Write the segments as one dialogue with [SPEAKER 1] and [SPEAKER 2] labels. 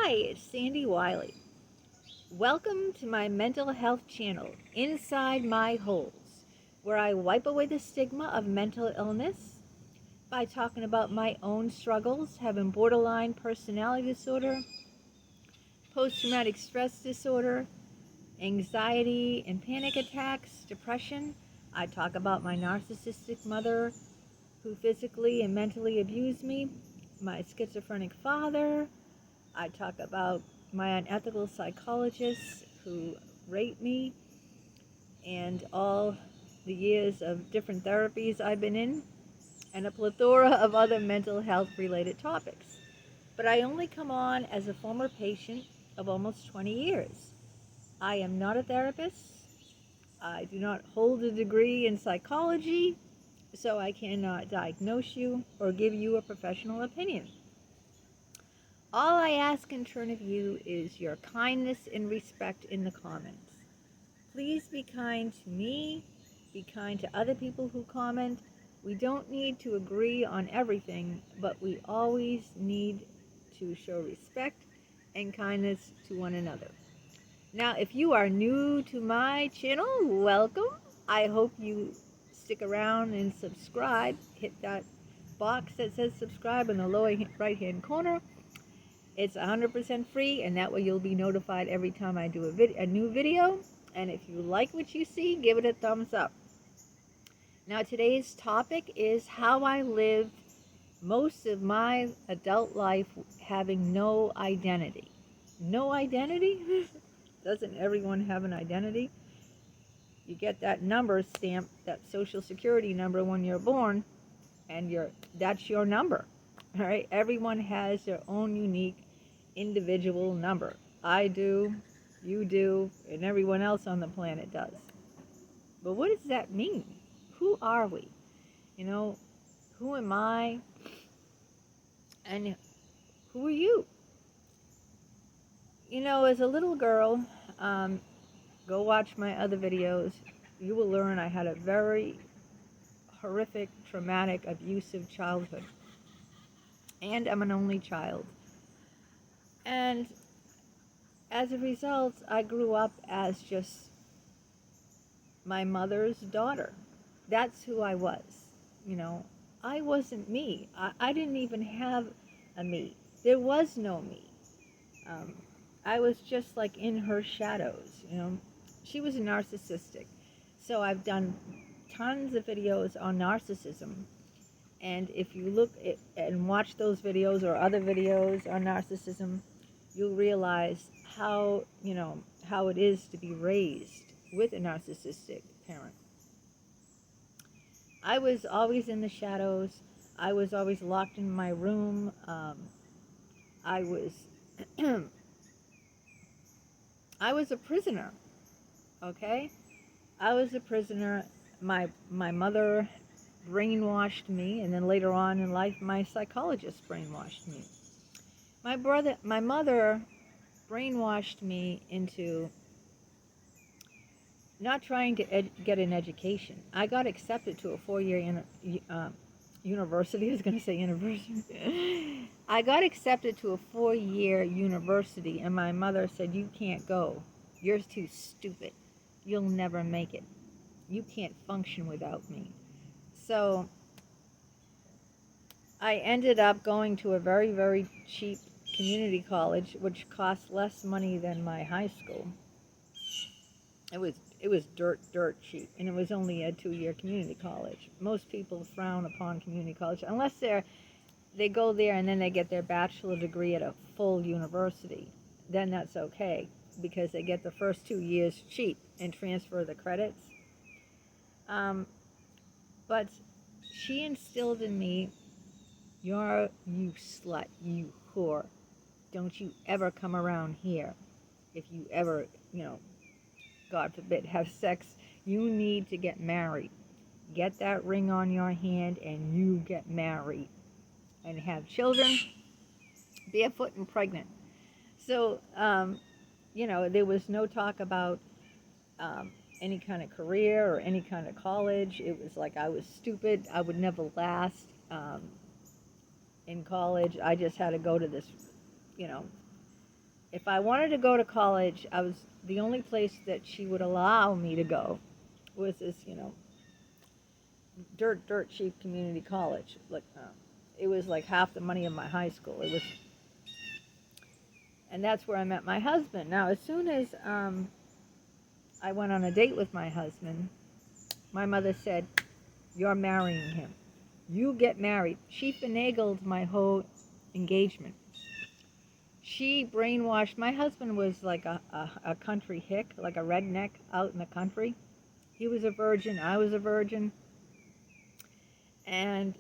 [SPEAKER 1] Hi, it's Sandy Wyllie. Welcome to my mental health channel, Inside My Holes, where I wipe away the stigma of mental illness by talking about my own struggles, having borderline personality disorder, post-traumatic stress disorder, anxiety and panic attacks, depression. I talk about my narcissistic mother who physically and mentally abused me, my schizophrenic father. I talk about my unethical psychologists who raped me and all the years of different therapies I've been in and a plethora of other mental health related topics. But I only come on as a former patient of almost 20 years. I am not a therapist. I do not hold a degree in psychology, so I cannot diagnose you or give you a professional opinion. All I ask in turn of you is your kindness and respect in the comments. Please be kind to me, be kind to other people who comment. We don't need to agree on everything, but we always need to show respect and kindness to one another. Now, if you are new to my channel, welcome. I hope you stick around and subscribe. Hit that box that says subscribe in the lower right-hand corner. It's 100% free, and that way you'll be notified every time I do a new video. And if you like what you see, give it a thumbs up. Now, today's topic is how I lived most of my adult life having no identity. No identity? Doesn't everyone have an identity? You get that number stamped, that social security number when you're born, and that's your number. All right? Everyone has their own unique individual number. I do, you do, and everyone else on the planet does. But what does that mean? Who are we? You know, who am I? And who are you? You know, as a little girl, go watch my other videos. You will learn I had a very horrific, traumatic, abusive childhood. And I'm an only child. And as a result, I grew up as just my mother's daughter. That's who I was. You know, I wasn't me. I didn't even have a me. There was no me. I was just like in her shadows, you know. She was narcissistic. So I've done tons of videos on narcissism. And if you look at and watch those videos or other videos on narcissism, you'll realize how, you know, how it is to be raised with a narcissistic parent. I was always in the shadows. I was always locked in my room. I was I was a prisoner, okay? I was a prisoner. My mother brainwashed me, and then later on in life, my psychologist brainwashed me. My mother brainwashed me into not trying to get an education. I got accepted to a 4-year university. I was going to say university. I got accepted to a 4-year university, and my mother said, "You can't go. You're too stupid. You'll never make it. You can't function without me." So I ended up going to a very, very cheap community college, which cost less money than my high school. It was dirt cheap, and it was only a 2-year community college. Most people frown upon community college unless they go there and then they get their bachelor degree at a full university. Then that's okay because they get the first 2 years cheap and transfer the credits. But she instilled in me, you slut, you whore. Don't you ever come around here. If you ever, you know, God forbid, have sex, you need to get married. Get that ring on your hand and you get married and have children, barefoot and pregnant. So, you know, there was no talk about any kind of career or any kind of college. It was like I was stupid. I would never last in college. I just had to go to this, you know, if I wanted to go to college, the only place that she would allow me to go was this, dirt cheap community college. Like, it was like half the money of my high school. And that's where I met my husband. Now, as soon as I went on a date with my husband, my mother said, "You're marrying him. You get married." She finagled my whole engagement. She brainwashed. My husband was like a country hick, like a redneck out in the country. He was a virgin. I was a virgin. And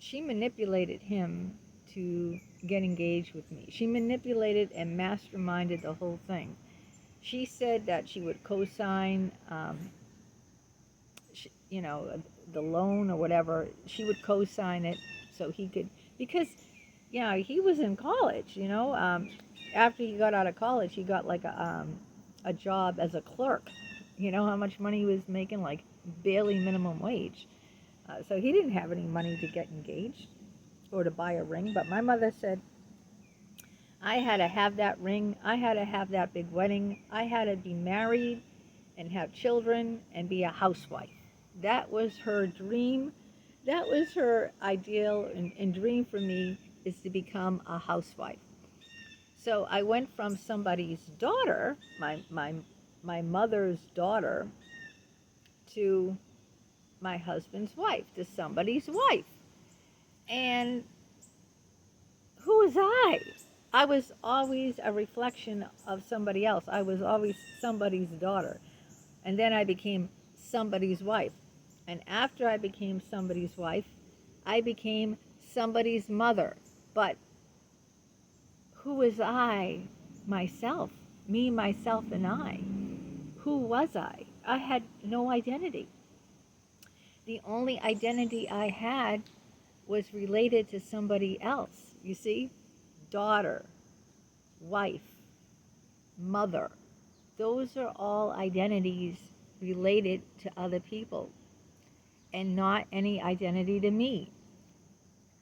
[SPEAKER 1] she manipulated him to get engaged with me. She manipulated and masterminded the whole thing. She said that she would co-sign, the loan or whatever. She would co-sign it so he could, because, he was in college, after he got out of college, he got like a job as a clerk. You know how much money he was making? Like barely minimum wage. So he didn't have any money to get engaged or to buy a ring. But my mother said, I had to have that ring. I had to have that big wedding. I had to be married and have children and be a housewife. That was her dream. That was her ideal and dream for me, is to become a housewife. So I went from somebody's daughter, my mother's daughter, to my husband's wife, to somebody's wife. And who was I? I was always a reflection of somebody else. I was always somebody's daughter. And then I became somebody's wife. And after I became somebody's wife, I became somebody's mother. But who was I, myself? Me, myself, and I. Who was I? I had no identity. The only identity I had was related to somebody else. You see? Daughter, wife, mother. Those are all identities related to other people and not any identity to me.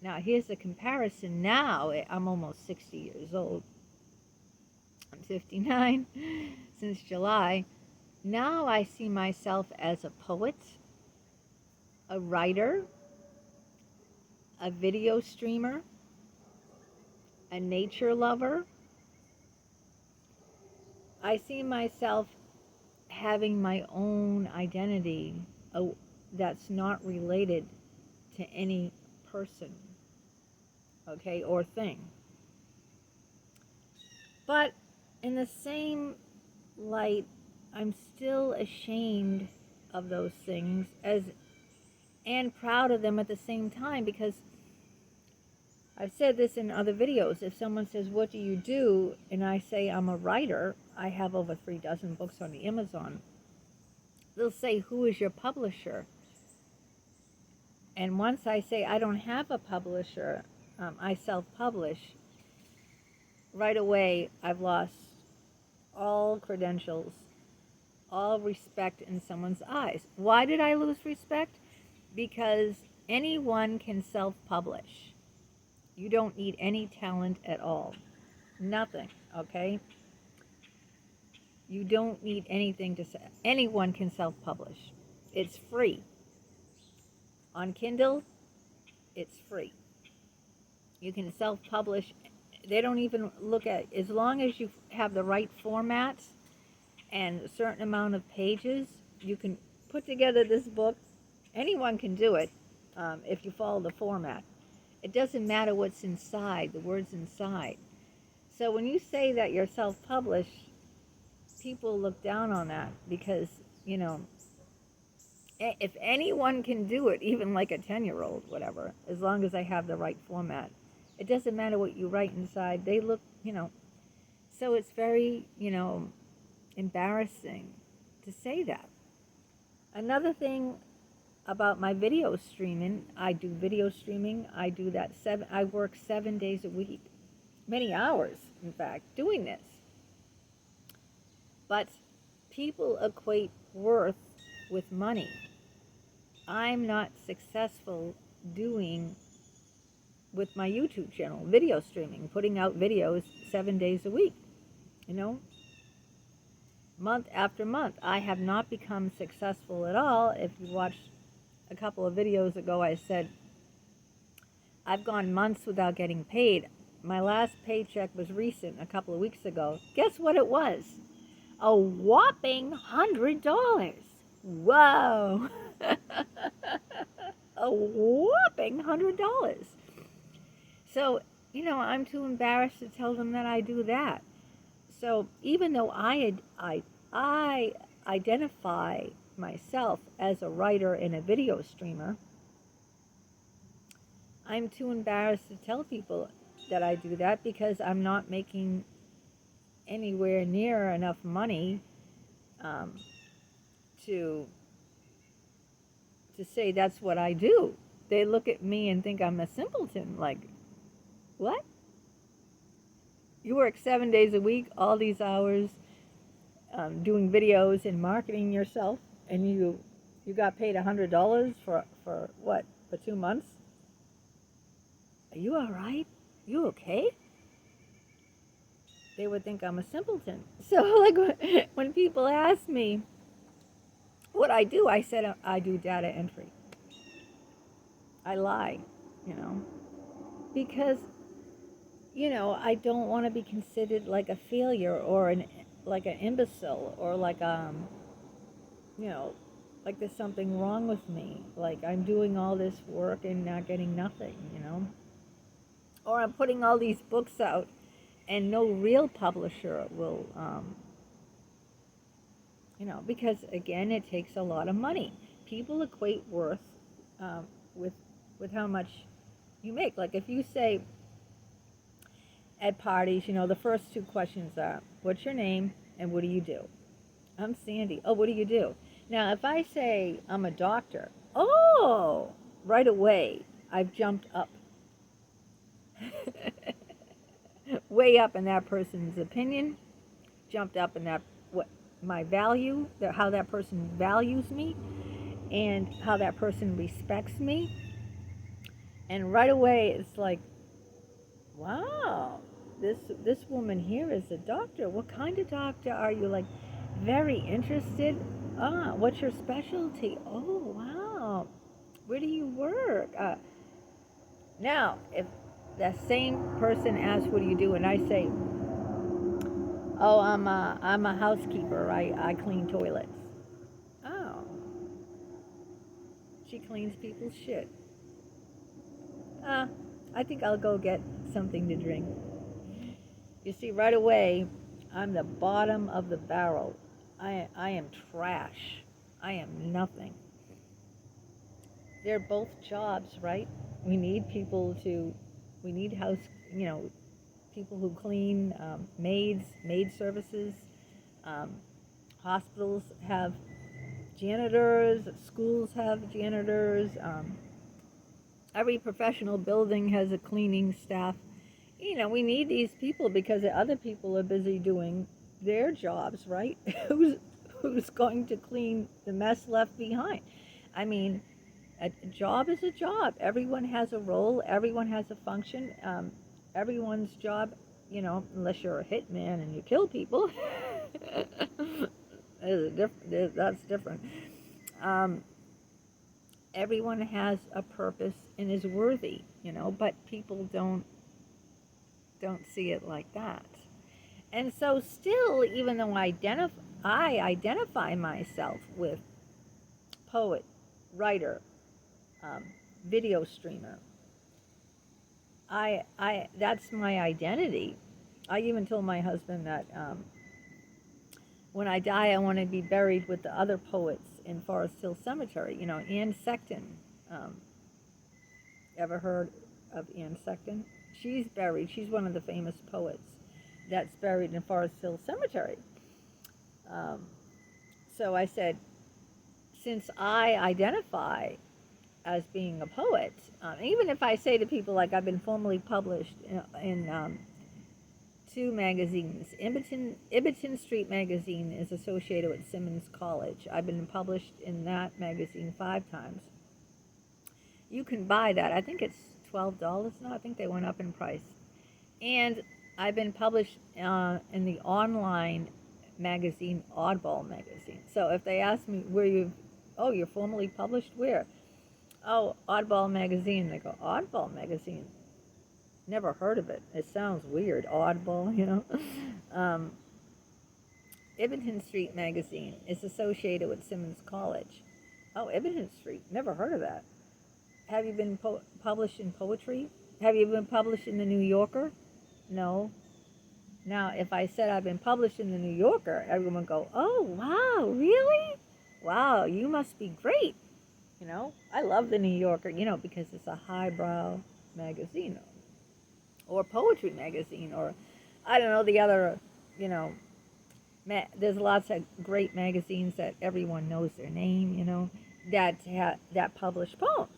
[SPEAKER 1] Now, here's the comparison. Now, I'm almost 60 years old. I'm 59 since July. Now I see myself as a poet, a writer, a video streamer, a nature lover. I see myself having my own identity that's not related to any person, okay, or thing. But in the same light, I'm still ashamed of those things and proud of them at the same time, because I've said this in other videos. If someone says, "What do you do?" and I say I'm a writer, I have over 3 dozen books on the Amazon. They'll say, "Who is your publisher?" And once I say I don't have a publisher, I self-publish, right away I've lost all credentials, all respect in someone's eyes. Why did I lose respect? Because anyone can self-publish. You don't need any talent at all. Nothing, okay? You don't need anything to say. Anyone can self-publish. It's free. On Kindle, it's free. You can self-publish. They don't even look at, as long as you have the right formats and a certain amount of pages, you can put together this book. Anyone can do it if you follow the format. It doesn't matter what's inside, the words inside. So when you say that you're self-published, people look down on that because, if anyone can do it, even like a 10-year-old, whatever, as long as I have the right format, it doesn't matter what you write inside. They look, so it's very, embarrassing to say that. Another thing about my video streaming, I do video streaming. I do that I work 7 days a week, many hours, in fact, doing this. But people equate worth with money. I'm not successful doing with my YouTube channel, video streaming, putting out videos 7 days a week. you know, month after month. I have not become successful at all. If you watched a couple of videos ago, I said I've gone months without getting paid. My last paycheck was recent, a couple of weeks ago. Guess what it was? A whopping $100. Whoa! A whopping $100. So, I'm too embarrassed to tell them that I do that. So even though I identify myself as a writer and a video streamer, I'm too embarrassed to tell people that I do that because I'm not making anywhere near enough money to say that's what I do. They look at me and think I'm a simpleton. Like, what? You work 7 days a week, all these hours, doing videos and marketing yourself, and you got paid $100 for what? For 2 months? Are you all right? You okay? They would think I'm a simpleton. So, like, when people ask me what I do, I said I do data entry. I lie, because, I don't want to be considered like a failure or like an imbecile or like, like there's something wrong with me. Like I'm doing all this work and not getting nothing, Or I'm putting all these books out and no real publisher will, because again, it takes a lot of money. People equate worth with how much you make. Like if you say at parties, the first 2 questions are, what's your name and what do you do? I'm Sandy. Oh, what do you do? Now, if I say I'm a doctor, oh, right away, I've jumped up. Way up in that person's opinion, jumped up in that what my value, how that person values me, and how that person respects me. And right away, it's like, wow, this woman here is a doctor. What kind of doctor are you? Like, very interested. What's your specialty? Oh, wow. Where do you work? Now, if that same person asks, what do you do? And I say, oh, I'm a housekeeper. I clean toilets. Oh. She cleans people's shit. I think I'll go get something to drink. You see, right away, I'm the bottom of the barrel. I am trash. I am nothing. They're both jobs, right? We need people we need people who clean, maid services. Hospitals have janitors, schools have janitors. Every professional building has a cleaning staff. We need these people because the other people are busy doing their jobs, right? Who's going to clean the mess left behind? I mean, a job is a job. Everyone has a role. Everyone has a function. Everyone's job, unless you're a hitman and you kill people, that's different. Everyone has a purpose and is worthy, but people don't see it like that. And so still, even though I identify myself with poet, writer, video streamer, that's my identity. I even told my husband that when I die, I want to be buried with the other poets in Forest Hill Cemetery. Anne Sexton. Ever heard of Anne Sexton? She's buried. She's one of the famous poets that's buried in Forest Hill Cemetery. So I said, since I identify as being a poet, even if I say to people, like I've been formally published in 2 magazines. Ibberton Street Magazine is associated with Simmons College. I've been published in that magazine 5 times. You can buy that. I think it's $12 now. I think they went up in price. And I've been published in the online magazine, Oddball magazine. So if they ask me where you're formally published where? Oh, Oddball magazine. They go, Oddball magazine? Never heard of it. It sounds weird, Oddball, you know. Ibberton Street magazine is associated with Simmons College. Oh, Ibberton Street. Never heard of that. Have you been published in poetry? Have you been published in the New Yorker? No. Now, if I said I've been published in the New Yorker, everyone would go, oh, wow, really? Wow, you must be great. You know, I love the New Yorker, you know, because it's a highbrow magazine or poetry magazine or, I don't know, the other, you know, there's lots of great magazines that everyone knows their name, you know, that publish poems.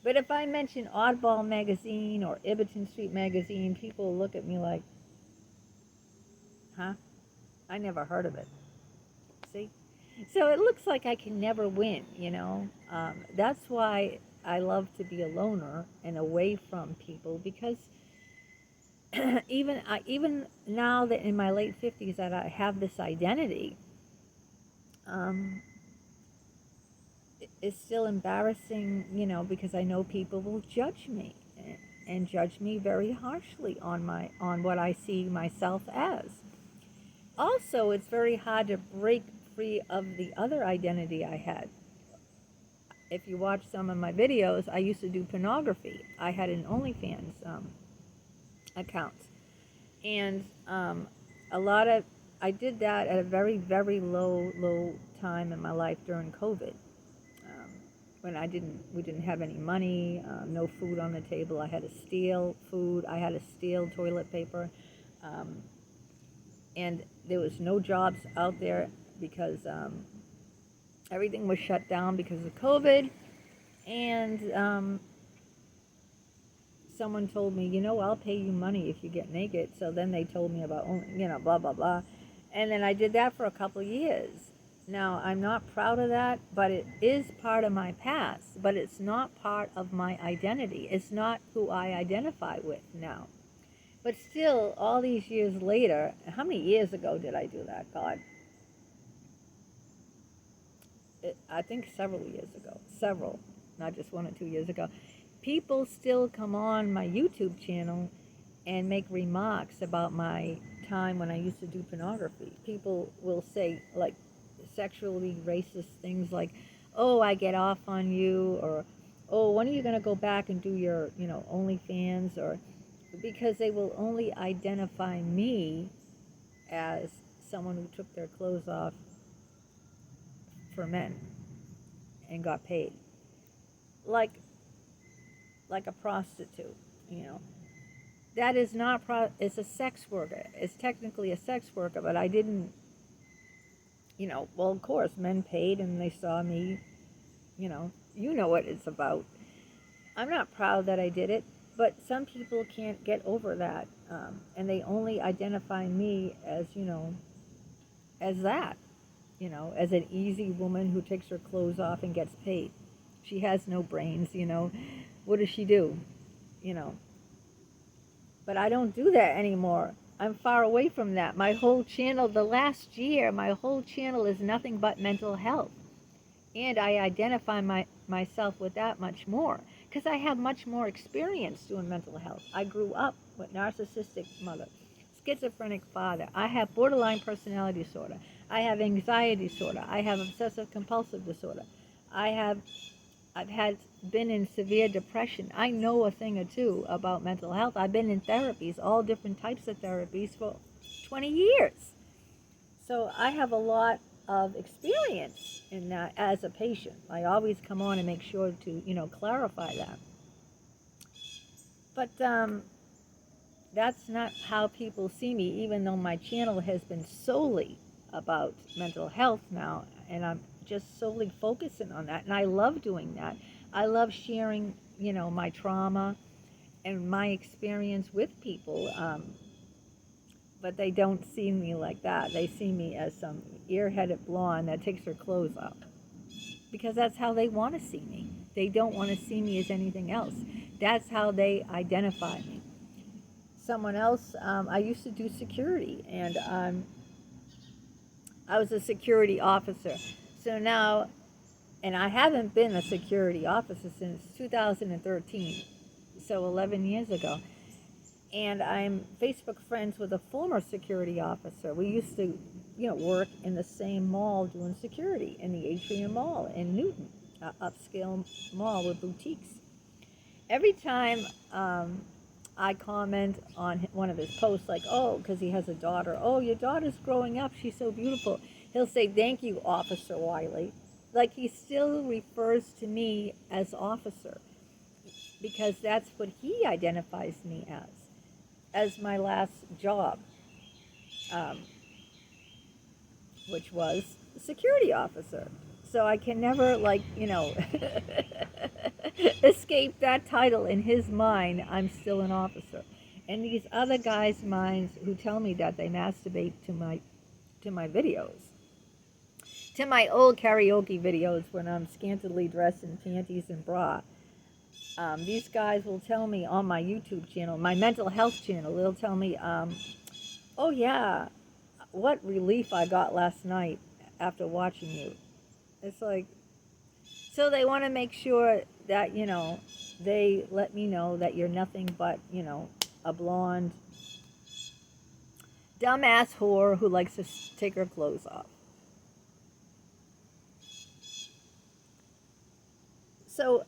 [SPEAKER 1] But if I mention Oddball magazine or Ibberton Street magazine, people look at me like, huh? I never heard of it. See? So it looks like I can never win, you know. That's why I love to be a loner and away from people, because even now that in my late 50s that I have this identity, it's still embarrassing, you know, because I know people will judge me and judge me very harshly on what I see myself as. Also, it's very hard to break free of the other identity I had. If you watch some of my videos, I used to do pornography. I had an OnlyFans account. And I did that at a very, very low time in my life during COVID. When we didn't have any money, no food on the table. I had to steal food. I had to steal toilet paper. And there was no jobs out there because everything was shut down because of COVID. And someone told me, you know, I'll pay you money if you get naked. So then they told me about, you know, blah, blah, blah. And then I did that for a couple of years. Now, I'm not proud of that, but it is part of my past, but it's not part of my identity. It's not who I identify with now. But still, all these years later, how many years ago did I do that, God? I think several years ago. Not just 1 or 2 years ago. People still come on my YouTube channel and make remarks about my time when I used to do pornography. People will say, like, sexually racist things like, oh, I get off on you, or, oh, when are you going to go back and do your, you know, OnlyFans, or, because they will only identify me as someone who took their clothes off for men and got paid. Like a prostitute, you know. That is not, it's a sex worker. It's technically a sex worker, but I didn't, you know, well, of course, men paid and they saw me, you know what it's about. I'm not proud that I did it, but some people can't get over that, and they only identify me as, you know, as that, you know, as an easy woman who takes her clothes off and gets paid. She has no brains, you know. What does she do? You know. But I don't do that anymore. I'm far away from that. My whole channel, the last year, my whole channel is nothing but mental health. And I identify myself with that much more, because I have much more experience doing mental health. I grew up with narcissistic mother, schizophrenic father. I have borderline personality disorder. I have anxiety disorder. I have obsessive compulsive disorder. I've been in severe depression. I know a thing or two about mental health. I've been in therapies, all different types of therapies for 20 years. So I have a lot of experience in that as a patient. I always come on and make sure to, you know, clarify that. But that's not how people see me, even though my channel has been solely about mental health now, and I'm just solely focusing on that, and I love doing that. I love sharing, you know, my trauma and my experience with people, but they don't see me like that. They see me as some ear-headed blonde that takes her clothes off, because that's how they want to see me. They don't want to see me as anything else. That's how they identify me. someone else, I used to do security, and I was a security officer. So now, and I haven't been a security officer since 2013, so 11 years ago. And I'm Facebook friends with a former security officer. We used to, work in the same mall doing security in the Atrium Mall in Newton, upscale mall with boutiques. Every time I comment on one of his posts, like, oh, because he has a daughter, oh, your daughter's growing up, she's so beautiful, he'll say, thank you, Officer Wyllie. Like, he still refers to me as officer, because that's what he identifies me as my last job, which was security officer. So I can never, escape that title. In his mind, I'm still an officer. And these other guys' minds who tell me that, they masturbate to my videos, to my old karaoke videos when I'm scantily dressed in panties and bra. These guys will tell me on my YouTube channel, my mental health channel, they'll tell me, oh yeah, what relief I got last night after watching you. It's like, so they want to make sure that, they let me know that you're nothing but, a blonde, dumbass whore who likes to take her clothes off. So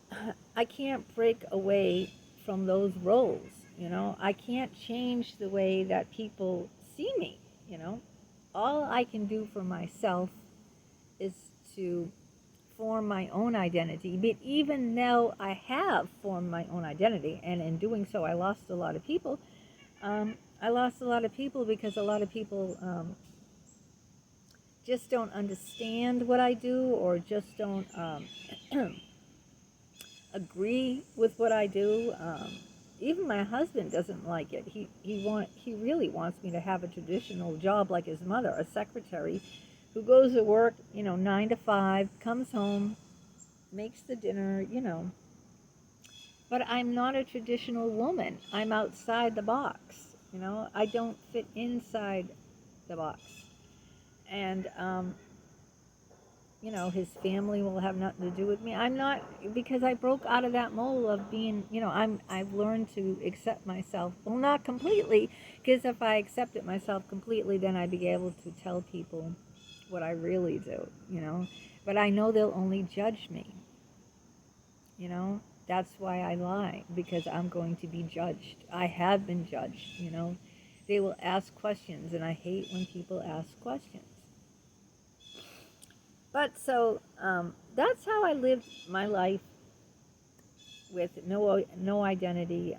[SPEAKER 1] I can't break away from those roles, I can't change the way that people see me, All I can do for myself is to form my own identity. But even though I have formed my own identity, and in doing so I lost a lot of people, I lost a lot of people because a lot of people just don't understand what I do, or just don't agree with what I do. Even my husband doesn't like it. He really wants me to have a traditional job like his mother, a secretary who goes to work, 9 to 5, comes home, makes the dinner, But I'm not a traditional woman. I'm outside the box, I don't fit inside the box. And his family will have nothing to do with me. I'm not, because I broke out of that mold of being, I've learned to accept myself. Well, not completely, because if I accepted myself completely, then I'd be able to tell people what I really do, But I know they'll only judge me, That's why I lie, because I'm going to be judged. I have been judged, They will ask questions, and I hate when people ask questions. But so that's how I lived my life with no identity.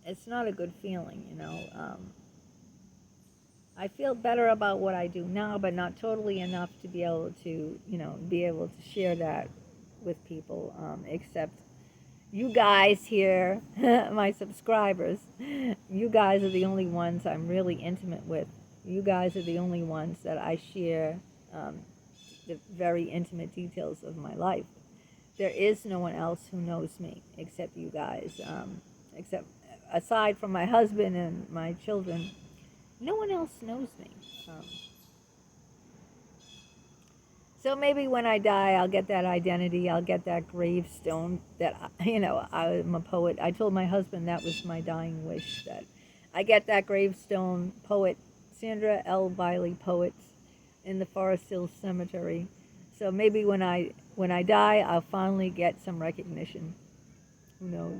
[SPEAKER 1] It's not a good feeling, I feel better about what I do now, but not totally enough to be able to, share that with people, except you guys here, my subscribers. You guys are the only ones I'm really intimate with. You guys are the only ones that I share the very intimate details of my life. There is no one else who knows me except you guys, except aside from my husband and my children. No one else knows me. So maybe when I die, I'll get that identity. I'll get that gravestone that, I'm a poet. I told my husband that was my dying wish, that I get that gravestone, poet, Sandra L. Wyllie, poet, in the Forest Hills Cemetery. So maybe when I die, I'll finally get some recognition. Who knows?